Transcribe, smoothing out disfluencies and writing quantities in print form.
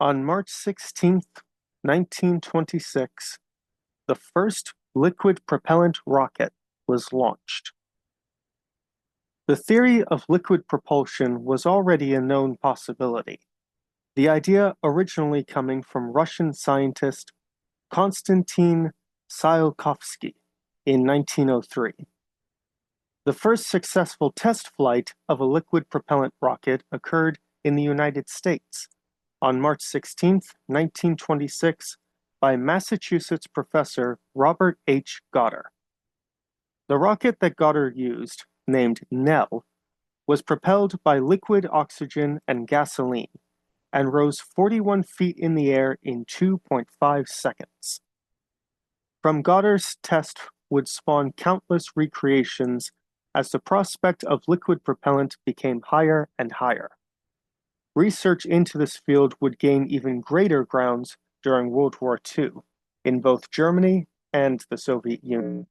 On March 16, 1926, the first liquid-propellant rocket was launched. The theory of liquid propulsion was already a known possibility, the idea originally coming from Russian scientist Konstantin Tsiolkovsky in 1903. The first successful test flight of a liquid-propellant rocket occurred in the United States on March 16, 1926, by Massachusetts professor Robert H. Goddard. The rocket that Goddard used, named Nell, was propelled by liquid oxygen and gasoline and rose 41 feet in the air in 2.5 seconds. From Goddard's test would spawn countless recreations as the prospect of liquid propellant became higher and higher. Research into this field would gain even greater grounds during World War II in both Germany and the Soviet Union.